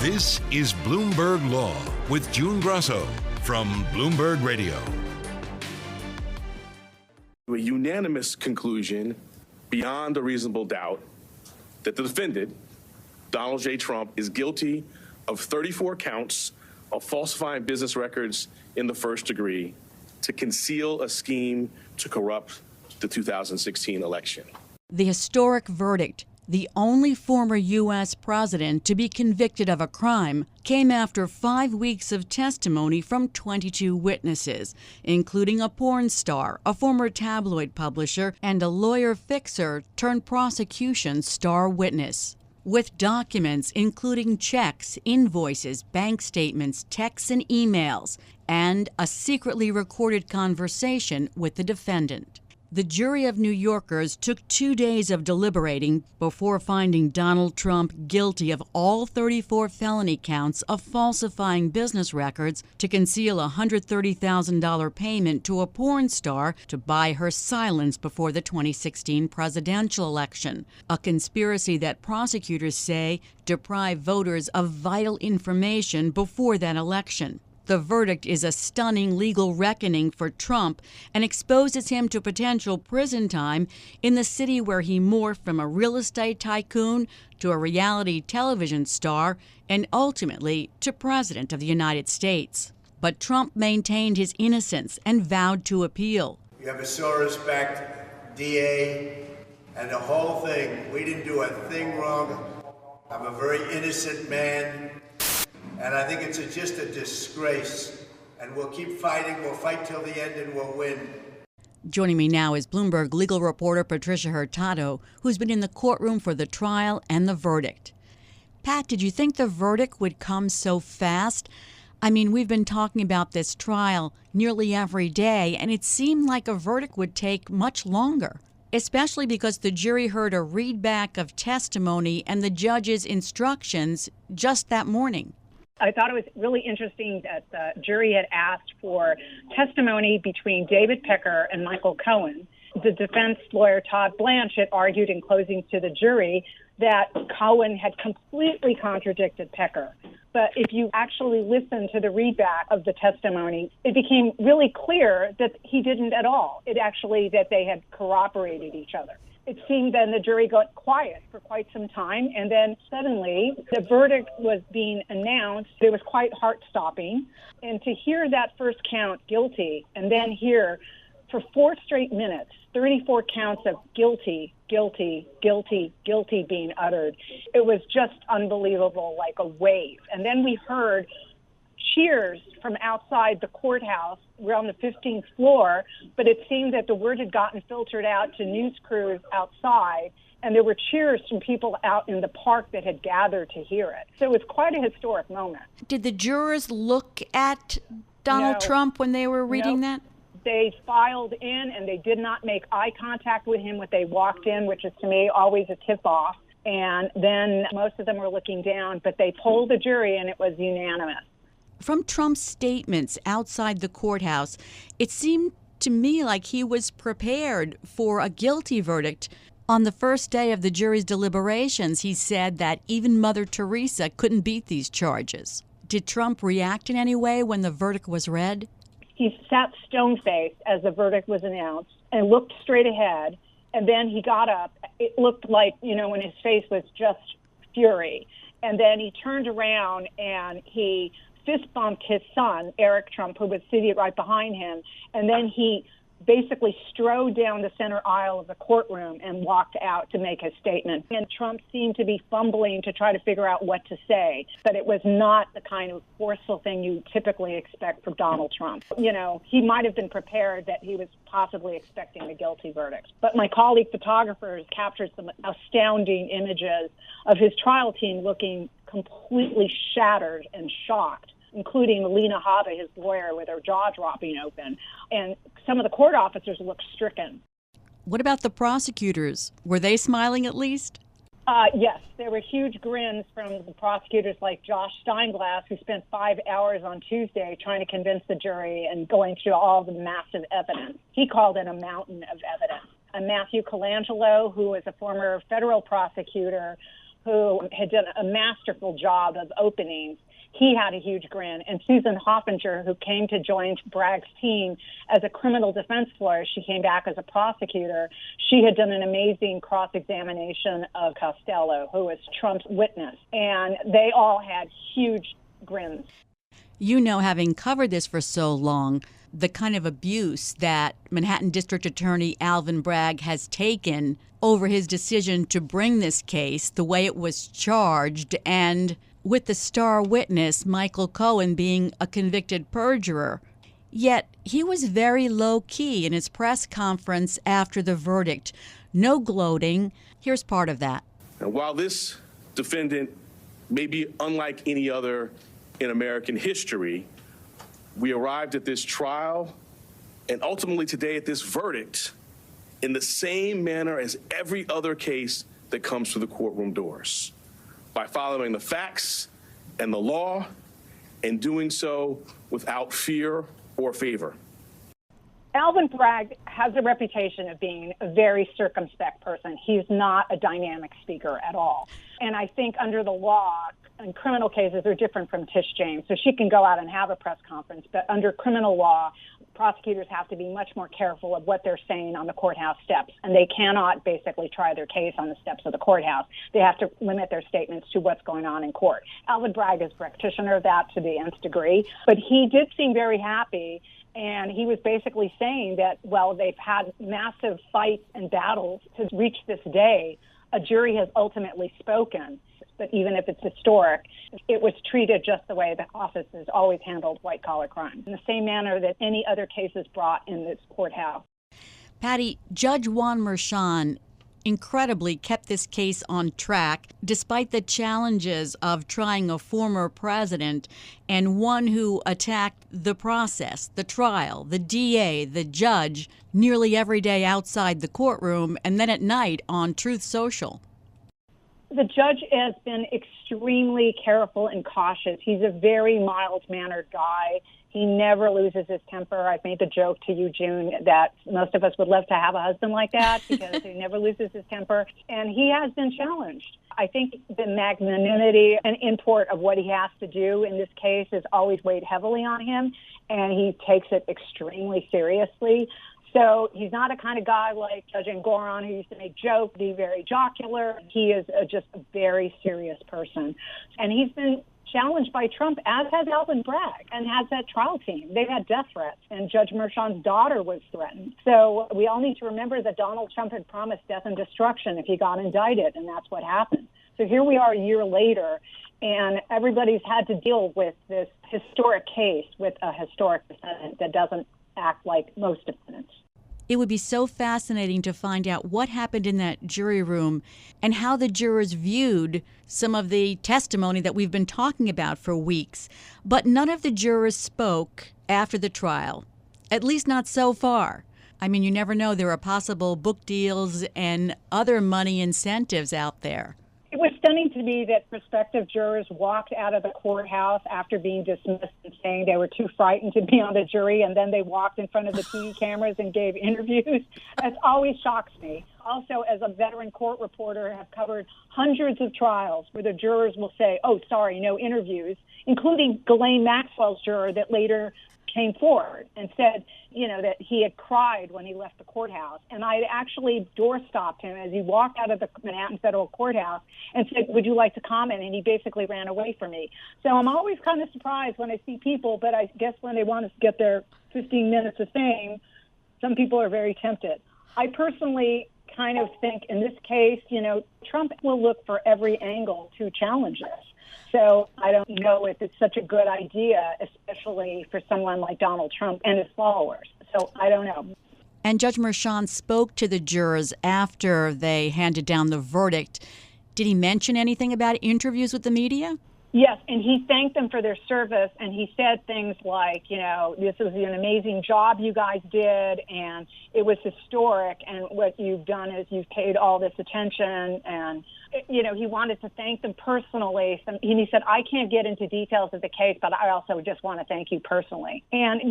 This is Bloomberg Law with June Grasso from Bloomberg Radio. A unanimous conclusion beyond a reasonable doubt that the defendant, Donald J. Trump, is guilty of 34 counts of falsifying business records in the first degree to conceal a scheme to corrupt the 2016 election. The historic verdict, the only former U.S. president to be convicted of a crime, came after 5 weeks of testimony from 22 witnesses, including a porn star, a former tabloid publisher, and a lawyer fixer turned prosecution star witness. With documents including checks, invoices, bank statements, texts, and emails, and a secretly recorded conversation with the defendant. The jury of New Yorkers took 2 days of deliberating before finding Donald Trump guilty of all 34 felony counts of falsifying business records to conceal a $130,000 payment to a porn star to buy her silence before the 2016 presidential election, a conspiracy that prosecutors say deprived voters of vital information before that election. The verdict is a stunning legal reckoning for Trump and exposes him to potential prison time in the city where he morphed from a real estate tycoon to a reality television star and ultimately to President of the United States. But Trump maintained his innocence and vowed to appeal. You have a so respect, DA, and the whole thing. We didn't do a thing wrong. I'm a very innocent man. And I think it's just a disgrace. And we'll keep fighting. We'll fight till the end and we'll win. Joining me now is Bloomberg legal reporter Patricia Hurtado, who's been in the courtroom for the trial and the verdict. Pat, did you think the verdict would come so fast? I mean, we've been talking about this trial nearly every day, and it seemed like a verdict would take much longer, especially because the jury heard a readback of testimony and the judge's instructions just that morning. I thought it was really interesting that the jury had asked for testimony between David Pecker and Michael Cohen. The defense lawyer, Todd Blanche, had argued in closing to the jury that Cohen had completely contradicted Pecker. But if you actually listen to the readback of the testimony, it became really clear that he didn't at all. That they had corroborated each other. It seemed then the jury got quiet for quite some time, and then suddenly the verdict was being announced. It was quite heart-stopping. And to hear that first count, guilty, and then hear for 4 straight minutes, 34 counts of guilty, guilty, guilty, guilty being uttered, it was just unbelievable, like a wave. And then we heard cheers from outside the courthouse. We're on the 15th floor, but it seemed that the word had gotten filtered out to news crews outside, and there were cheers from people out in the park that had gathered to hear it. So it was quite a historic moment. Did the jurors look at Donald Trump when they were reading that? They filed in, and they did not make eye contact with him when they walked in, which is, to me, always a tip-off. And then most of them were looking down, but they polled the jury, and it was unanimous. From Trump's statements outside the courthouse, it seemed to me like he was prepared for a guilty verdict. On the first day of the jury's deliberations, he said that even Mother Teresa couldn't beat these charges. Did Trump react in any way when the verdict was read? He sat stone-faced as the verdict was announced and looked straight ahead, and then he got up. It looked like, when his face was just fury. And then he turned around and he fist bumped his son, Eric Trump, who was seated right behind him, and then he basically strode down the center aisle of the courtroom and walked out to make his statement. And Trump seemed to be fumbling to try to figure out what to say, but it was not the kind of forceful thing you typically expect from Donald Trump. He might have been prepared that he was possibly expecting a guilty verdict. But my colleague photographers captured some astounding images of his trial team looking completely shattered and shocked, including Alina Habba, his lawyer, with her jaw dropping open. And some of the court officers looked stricken. What about the prosecutors? Were they smiling at least? Yes, there were huge grins from the prosecutors like Josh Steinglass, who spent 5 hours on Tuesday trying to convince the jury and going through all the massive evidence. He called it a mountain of evidence. And Matthew Colangelo, who was a former federal prosecutor, who had done a masterful job of openings, he had a huge grin. And Susan Hoffinger, who came to join Bragg's team as a criminal defense lawyer, she came back as a prosecutor. She had done an amazing cross-examination of Costello, who was Trump's witness. And they all had huge grins. You know, having covered this for so long, the kind of abuse that Manhattan District Attorney Alvin Bragg has taken over his decision to bring this case, the way it was charged, and with the star witness, Michael Cohen, being a convicted perjurer. Yet he was very low-key in his press conference after the verdict. No gloating. Here's part of that. And while this defendant may be unlike any other in American history, we arrived at this trial and ultimately today at this verdict in the same manner as every other case that comes through the courtroom doors, by following the facts and the law and doing so without fear or favor. Alvin Bragg has a reputation of being a very circumspect person. He's not a dynamic speaker at all. And I think under the law, and criminal cases are different from Tish James, so she can go out and have a press conference, but under criminal law, prosecutors have to be much more careful of what they're saying on the courthouse steps, and they cannot basically try their case on the steps of the courthouse. They have to limit their statements to what's going on in court. Alvin Bragg is a practitioner of that to the nth degree, but he did seem very happy. And he was basically saying that, well, they've had massive fights and battles to reach this day. A jury has ultimately spoken. But even if it's historic, it was treated just the way the office has always handled white-collar crime, in the same manner that any other cases brought in this courthouse. Patty, Judge Juan Merchan incredibly kept this case on track despite the challenges of trying a former president and one who attacked the process, the trial, the DA, the judge, nearly every day outside the courtroom and then at night on Truth Social. The judge has been extremely careful and cautious. He's a very mild-mannered guy. He never loses his temper. I've made the joke to you, June, that most of us would love to have a husband like that because he never loses his temper. And he has been challenged. I think the magnanimity and import of what he has to do in this case has always weighed heavily on him, and he takes it extremely seriously. So he's not a kind of guy like Judge Engoron, who used to make jokes, be very jocular. He is just a very serious person. And he's been challenged by Trump, as has Alvin Bragg, and has that trial team. They've had death threats, and Judge Merchan's daughter was threatened. So we all need to remember that Donald Trump had promised death and destruction if he got indicted, and that's what happened. So here we are a year later, and everybody's had to deal with this historic case with a historic defendant that doesn't act like most defendants. It would be so fascinating to find out what happened in that jury room and how the jurors viewed some of the testimony that we've been talking about for weeks. But none of the jurors spoke after the trial, at least not so far. I mean, you never know. There are possible book deals and other money incentives out there. It was stunning to me that prospective jurors walked out of the courthouse after being dismissed and saying they were too frightened to be on the jury, and then they walked in front of the TV cameras and gave interviews. That always shocks me. Also, as a veteran court reporter, I have covered hundreds of trials where the jurors will say, oh, sorry, no interviews, including Ghislaine Maxwell's juror that later came forward and said, you know, that he had cried when he left the courthouse. And I actually doorstopped him as he walked out of the Manhattan Federal Courthouse and said, would you like to comment? And he basically ran away from me. So I'm always kind of surprised when I see people, but I guess when they want to get their 15 minutes of fame, some people are very tempted. I personally kind of think in this case, you know, Trump will look for every angle to challenge this. So I don't know if it's such a good idea, especially for someone like Donald Trump and his followers. So I don't know. And Judge Merchan spoke to the jurors after they handed down the verdict. Did he mention anything about interviews with the media? Yes, and he thanked them for their service, and he said things like, you know, this was an amazing job you guys did, and it was historic, and what you've done is you've paid all this attention, and he wanted to thank them personally. And he said, I can't get into details of the case, but I also just want to thank you personally. And,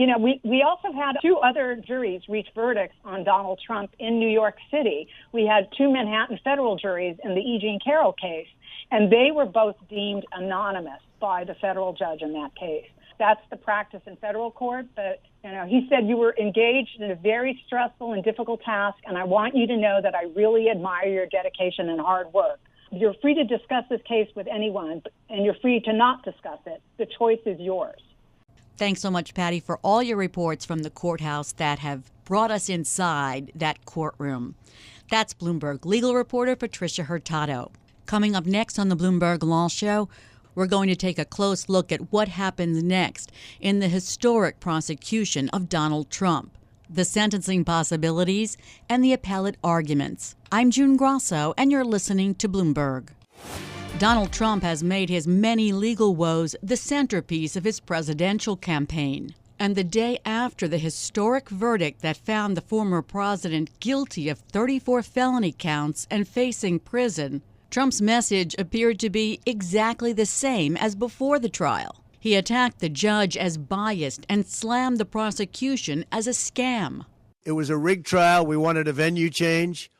we also had two other juries reach verdicts on Donald Trump in New York City. We had two Manhattan federal juries in the E. Jean Carroll case, and they were both deemed anonymous by the federal judge in that case. That's the practice in federal court, but he said you were engaged in a very stressful and difficult task, and I want you to know that I really admire your dedication and hard work. You're free to discuss this case with anyone, and you're free to not discuss it. The choice is yours. Thanks so much, Patty, for all your reports from the courthouse that have brought us inside that courtroom. That's Bloomberg legal reporter Patricia Hurtado. Coming up next on the Bloomberg Law Show, we're going to take a close look at what happens next in the historic prosecution of Donald Trump, the sentencing possibilities, and the appellate arguments. I'm June Grasso, and you're listening to Bloomberg. Donald Trump has made his many legal woes the centerpiece of his presidential campaign. And the day after the historic verdict that found the former president guilty of 34 felony counts and facing prison, Trump's message appeared to be exactly the same as before the trial. He attacked the judge as biased and slammed the prosecution as a scam. It was a rigged trial. We wanted a venue change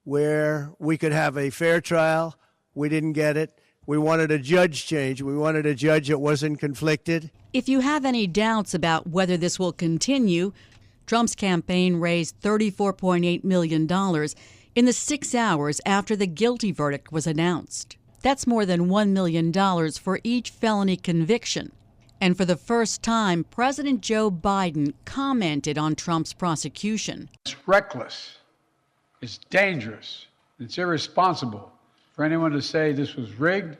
where we could have a fair trial. We didn't get it. We wanted a judge change. We wanted a judge that wasn't conflicted. If you have any doubts about whether this will continue, Trump's campaign raised $34.8 million in the 6 hours after the guilty verdict was announced. That's more than $1 million for each felony conviction. And for the first time, President Joe Biden commented on Trump's prosecution. It's reckless, it's dangerous, it's irresponsible for anyone to say this was rigged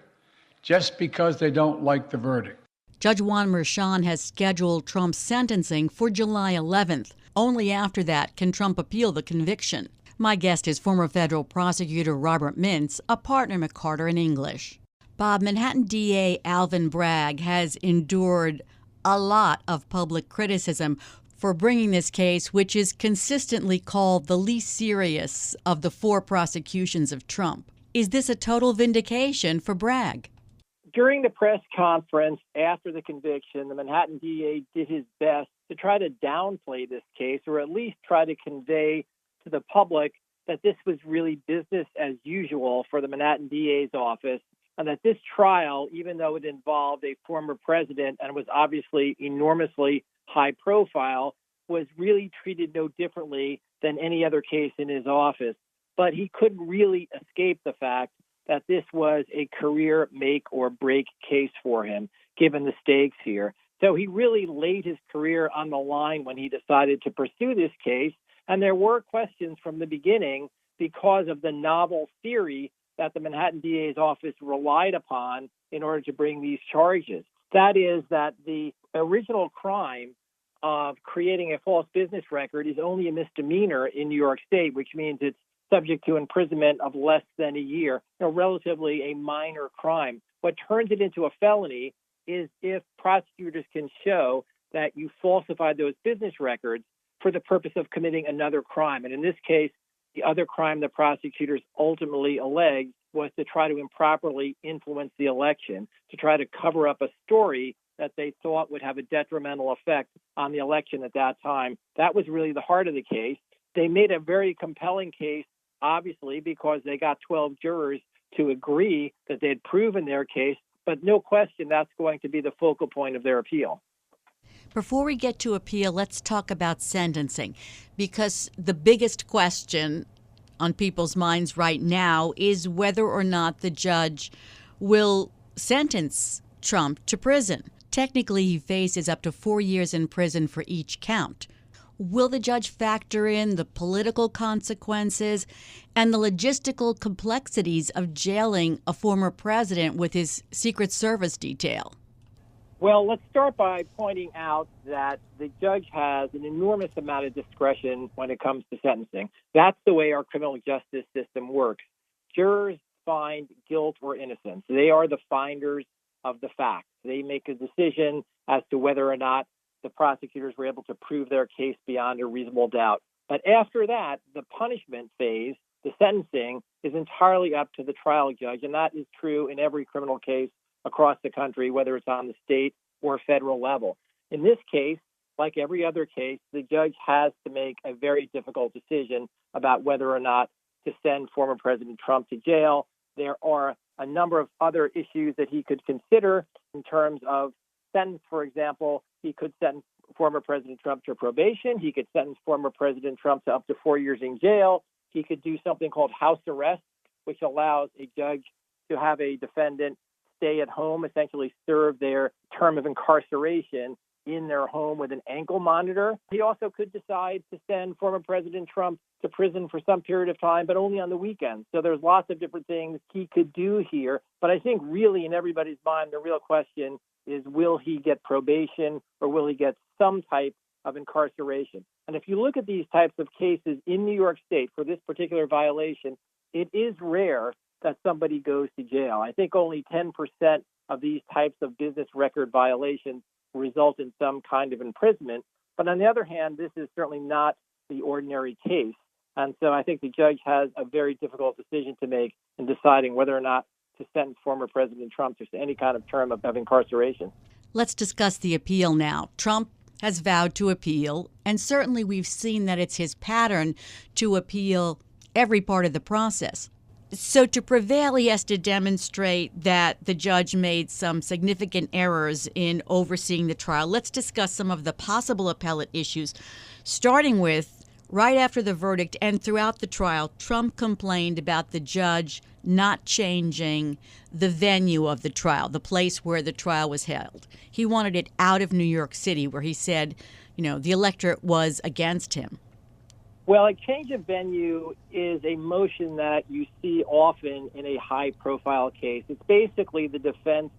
just because they don't like the verdict. Judge Juan Merchan has scheduled Trump's sentencing for July 11th. Only after that can Trump appeal the conviction. My guest is former federal prosecutor Robert Mintz, a partner McCarter English. Bob, Manhattan DA Alvin Bragg has endured a lot of public criticism for bringing this case, which is consistently called the least serious of the 4 prosecutions of Trump. Is this a total vindication for Bragg? During the press conference after the conviction, the Manhattan DA did his best to try to downplay this case, or at least try to convey to the public that this was really business as usual for the Manhattan DA's office, and that this trial, even though it involved a former president and was obviously enormously high profile, was really treated no differently than any other case in his office. But he couldn't really escape the fact that this was a career make or break case for him, given the stakes here. So he really laid his career on the line when he decided to pursue this case. And there were questions from the beginning because of the novel theory that the Manhattan DA's office relied upon in order to bring these charges. That is that the original crime of creating a false business record is only a misdemeanor in New York State, which means it's subject to imprisonment of less than a year, relatively a minor crime. What turns it into a felony is if prosecutors can show that you falsified those business records for the purpose of committing another crime. And in this case, the other crime the prosecutors ultimately alleged was to try to improperly influence the election, to try to cover up a story that they thought would have a detrimental effect on the election at that time. That was really the heart of the case. They made a very compelling case, obviously, because they got 12 jurors to agree that they had proven their case, but no question that's going to be the focal point of their appeal. Before we get to appeal, let's talk about sentencing, because the biggest question on people's minds right now is whether or not the judge will sentence Trump to prison. Technically, he faces up to 4 years in prison for each count. Will the judge factor in the political consequences and the logistical complexities of jailing a former president with his Secret Service detail? Well, let's start by pointing out that the judge has an enormous amount of discretion when it comes to sentencing. That's the way our criminal justice system works. Jurors find guilt or innocence. They are the finders of the facts. They make a decision as to whether or not the prosecutors were able to prove their case beyond a reasonable doubt. But after that, the punishment phase the sentencing is entirely up to the trial judge, and that is true in every criminal case across the country, whether it's on the state or federal level. In this case, like every other case, the judge has to make a very difficult decision about whether or not to send former President Trump to jail. There are a number of other issues that he could consider in terms of sentence. For example, he could sentence former President Trump to probation. He could sentence former President Trump to up to 4 years in jail. He could do something called house arrest, which allows a judge to have a defendant stay at home, essentially serve their term of incarceration in their home with an ankle monitor. He also could decide to send former President Trump to prison for some period of time, but only on the weekends. So there's lots of different things he could do here. But I think really in everybody's mind, the real question is, will he get probation or will he get some type of incarceration? And if you look at these types of cases in New York State for this particular violation, it is rare that somebody goes to jail. I think only 10% of these types of business record violations result in some kind of imprisonment. But on the other hand, this is certainly not the ordinary case. And so I think the judge has a very difficult decision to make in deciding whether or not to sentence former President Trump to any kind of term of incarceration. Let's discuss the appeal now. Trump has vowed to appeal, and certainly we've seen that it's his pattern to appeal every part of the process. So to prevail, he has to demonstrate that the judge made some significant errors in overseeing the trial. Let's discuss some of the possible appellate issues, starting with right after the verdict and throughout the trial, Trump complained about the judge not changing the venue of the trial, the place where the trial was held. He wanted it out of New York City, where he said, the electorate was against him. Well, a change of venue is a motion that you see often in a high-profile case. It's basically the defense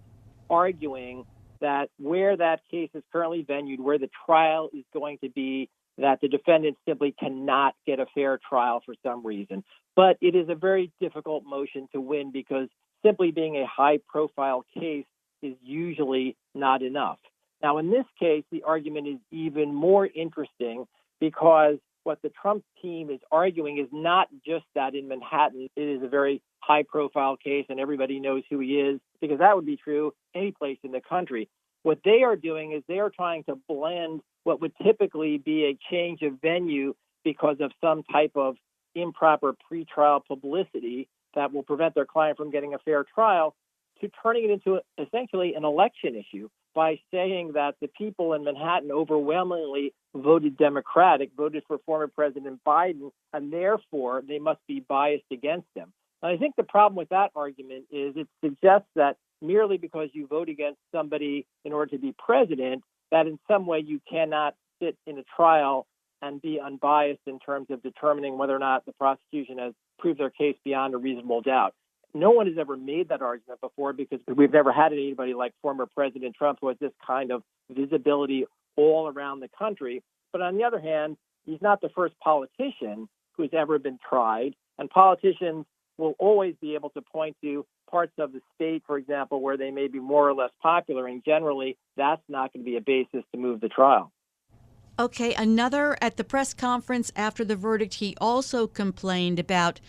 arguing that where that case is currently venued, where the trial is going to be, that the defendant simply cannot get a fair trial for some reason. But it is a very difficult motion to win because simply being a high-profile case is usually not enough. Now, in this case, the argument is even more interesting because what the Trump team is arguing is not just that in Manhattan it is a very high-profile case and everybody knows who he is, because that would be true any place in the country. What they are doing is they are trying to blend what would typically be a change of venue because of some type of improper pretrial publicity that will prevent their client from getting a fair trial, to turning it into essentially an election issue by saying that the people in Manhattan overwhelmingly voted Democratic, voted for former President Biden, and therefore they must be biased against him. And I think the problem with that argument is it suggests that merely because you vote against somebody in order to be president, that in some way you cannot sit in a trial and be unbiased in terms of determining whether or not the prosecution has proved their case beyond a reasonable doubt. No one has ever made that argument before because we've never had anybody like former President Trump who has this kind of visibility all around the country. But on the other hand, he's not the first politician who's ever been tried. And politicians will always be able to point to parts of the state, for example, where they may be more or less popular. And generally, that's not going to be a basis to move the trial. Okay, at the press conference after the verdict, he also complained about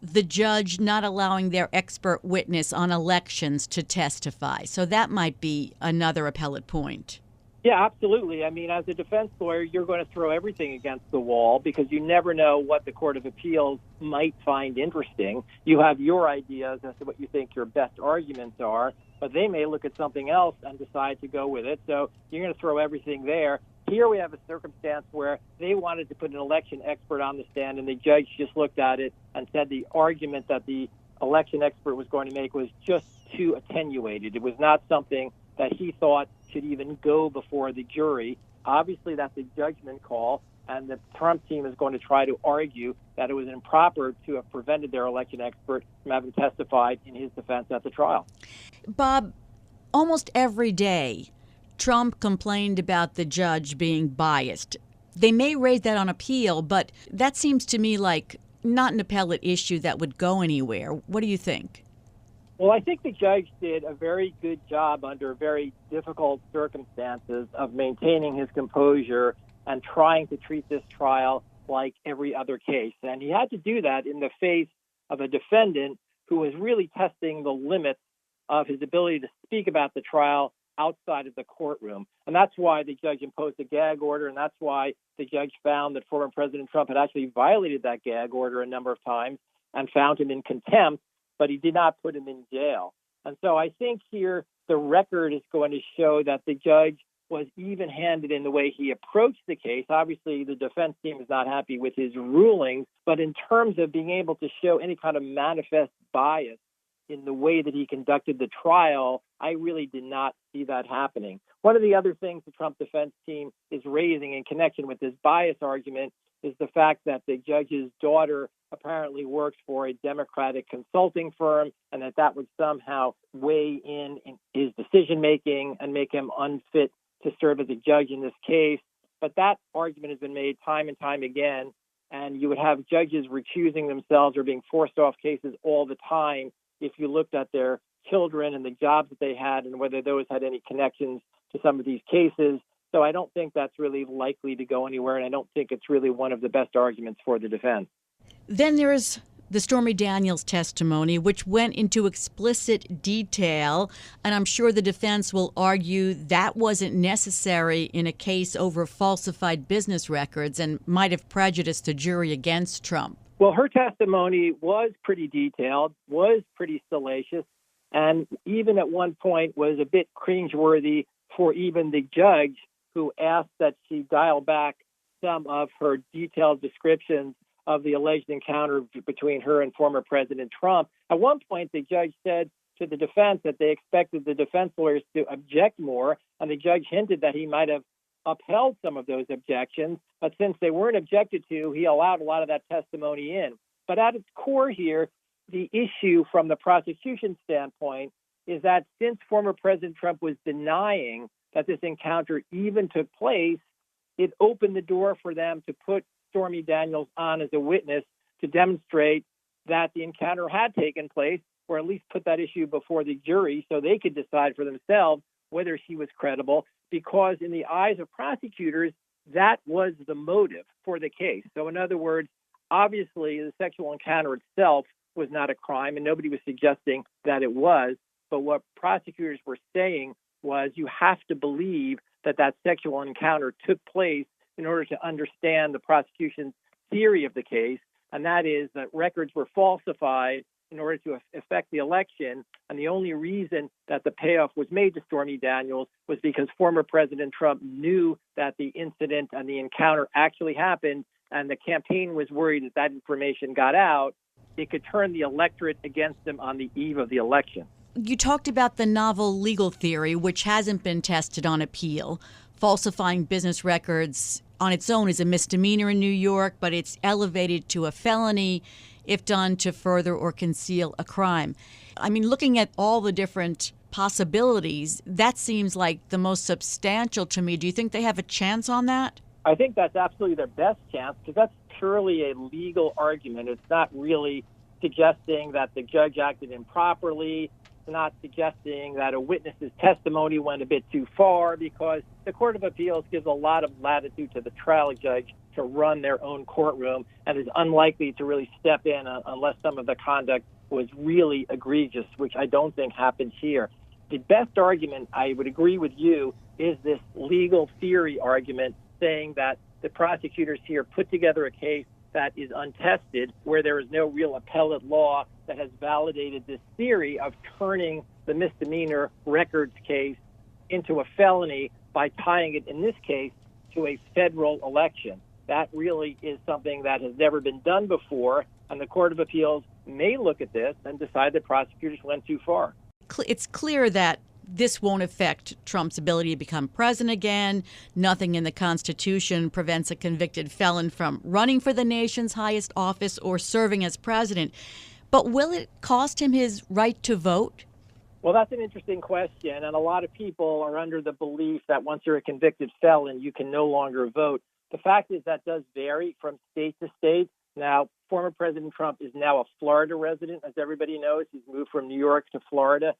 the judge not allowing their expert witness on elections to testify. So that might be another appellate point. Yeah, absolutely. I mean, as a defense lawyer, you're going to throw everything against the wall because you never know what the Court of Appeals might find interesting. You have your ideas as to what you think your best arguments are, but they may look at something else and decide to go with it. So you're going to throw everything there. Here we have a circumstance where they wanted to put an election expert on the stand, and the judge just looked at it and said the argument that the election expert was going to make was just too attenuated. It was not something that he thought should even go before the jury. Obviously, that's a judgment call, and the Trump team is going to try to argue that it was improper to have prevented their election expert from having testified in his defense at the trial. Bob, almost every day, Trump complained about the judge being biased. They may raise that on appeal, but that seems to me like not an appellate issue that would go anywhere. What do you think? Well, I think the judge did a very good job under very difficult circumstances of maintaining his composure and trying to treat this trial like every other case. And he had to do that in the face of a defendant who was really testing the limits of his ability to speak about the trial outside of the courtroom. And that's why the judge imposed a gag order, and that's why the judge found that former President Trump had actually violated that gag order a number of times and found him in contempt, but he did not put him in jail. And so I think here the record is going to show that the judge was even-handed in the way he approached the case. Obviously, the defense team is not happy with his rulings, but in terms of being able to show any kind of manifest bias in the way that he conducted the trial, I really did not see that happening. One of the other things the Trump defense team is raising in connection with this bias argument is the fact that the judge's daughter apparently works for a Democratic consulting firm and that would somehow weigh in his decision-making and make him unfit to serve as a judge in this case. But that argument has been made time and time again, and you would have judges recusing themselves or being forced off cases all the time if you looked at their children and the jobs that they had and whether those had any connections to some of these cases. So I don't think that's really likely to go anywhere, and I don't think it's really one of the best arguments for the defense. Then there's the Stormy Daniels testimony, which went into explicit detail, and I'm sure the defense will argue that wasn't necessary in a case over falsified business records and might have prejudiced the jury against Trump. Well, her testimony was pretty detailed, was pretty salacious, and even at one point was a bit cringeworthy for even the judge, who asked that she dial back some of her detailed descriptions of the alleged encounter between her and former President Trump. At one point, the judge said to the defense that they expected the defense lawyers to object more, and the judge hinted that he might have upheld some of those objections, but since they weren't objected to, he allowed a lot of that testimony in. But at its core here, the issue from the prosecution standpoint is that since former President Trump was denying that this encounter even took place, it opened the door for them to put Stormy Daniels on as a witness to demonstrate that the encounter had taken place, or at least put that issue before the jury so they could decide for themselves whether she was credible, because in the eyes of prosecutors, that was the motive for the case. So in other words, obviously the sexual encounter itself was not a crime, and nobody was suggesting that it was. But what prosecutors were saying was you have to believe that that sexual encounter took place in order to understand the prosecution's theory of the case, and that is that records were falsified in order to affect the election, and the only reason that the payoff was made to Stormy Daniels was because former President Trump knew that the incident and the encounter actually happened, and the campaign was worried that that information got out, it could turn the electorate against him on the eve of the election. You talked about the novel legal theory, which hasn't been tested on appeal. Falsifying business records on its own is a misdemeanor in New York, but it's elevated to a felony if done to further or conceal a crime. I mean, looking at all the different possibilities, that seems like the most substantial to me. Do you think they have a chance on that? I think that's absolutely their best chance, because that's purely a legal argument. It's not really suggesting that the judge acted improperly. It's not suggesting that a witness's testimony went a bit too far, because the Court of Appeals gives a lot of latitude to the trial judge to run their own courtroom and is unlikely to really step in unless some of the conduct was really egregious, which I don't think happened here. The best argument, I would agree with you, is this legal theory argument, saying that the prosecutors here put together a case that is untested, where there is no real appellate law that has validated this theory of turning the misdemeanor records case into a felony by tying it, in this case, to a federal election. That really is something that has never been done before, and the Court of Appeals may look at this and decide that prosecutors went too far. It's clear that this won't affect Trump's ability to become president again. Nothing in the Constitution prevents a convicted felon from running for the nation's highest office or serving as president. But will it cost him his right to vote? Well, that's an interesting question, and a lot of people are under the belief that once you're a convicted felon, you can no longer vote. The fact is that does vary from state to state. Now, former President Trump is now a Florida resident, as everybody knows. He's moved from New York to Florida.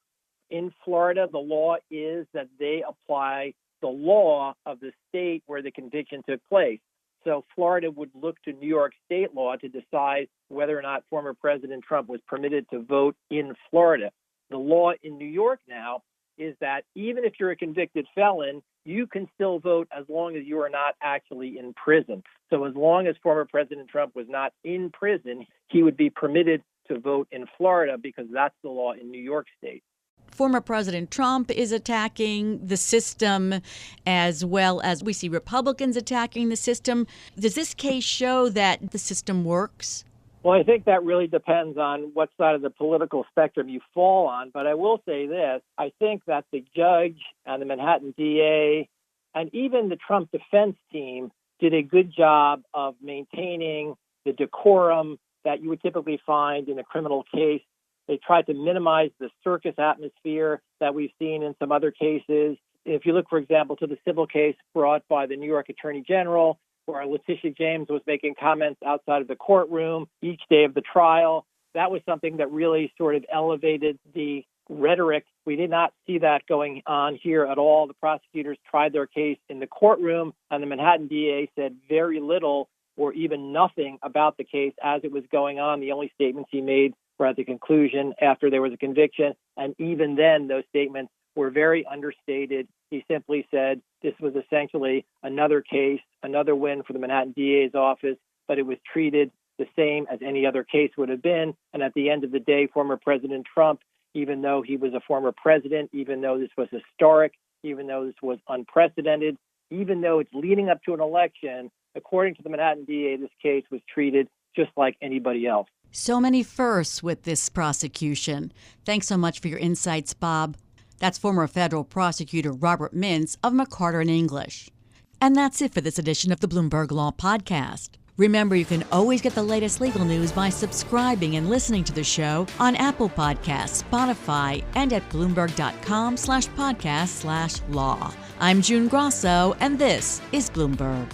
In Florida, the law is that they apply the law of the state where the conviction took place. So Florida would look to New York state law to decide whether or not former President Trump was permitted to vote in Florida. The law in New York now is that even if you're a convicted felon, you can still vote as long as you are not actually in prison. So as long as former President Trump was not in prison, he would be permitted to vote in Florida because that's the law in New York State. Former President Trump is attacking the system, as well as we see Republicans attacking the system. Does this case show that the system works? Well, I think that really depends on what side of the political spectrum you fall on. But I will say this. I think that the judge and the Manhattan DA and even the Trump defense team did a good job of maintaining the decorum that you would typically find in a criminal case. They tried to minimize the circus atmosphere that we've seen in some other cases. If you look, for example, to the civil case brought by the New York Attorney General, where Letitia James was making comments outside of the courtroom each day of the trial, that was something that really sort of elevated the rhetoric. We did not see that going on here at all. The prosecutors tried their case in the courtroom, and the Manhattan DA said very little or even nothing about the case as it was going on. The only statements he made were at the conclusion after there was a conviction. And even then, those statements were very understated. He simply said this was essentially another case, another win for the Manhattan DA's office, but it was treated the same as any other case would have been. And at the end of the day, former President Trump, even though he was a former president, even though this was historic, even though this was unprecedented, even though it's leading up to an election, according to the Manhattan DA, this case was treated just like anybody else. So many firsts with this prosecution. Thanks so much for your insights, Bob. That's former federal prosecutor Robert Mintz of McCarter English. And that's it for this edition of the Bloomberg Law Podcast. Remember, you can always get the latest legal news by subscribing and listening to the show on Apple Podcasts, Spotify, and at Bloomberg.com/podcast/law. I'm June Grasso, and this is Bloomberg.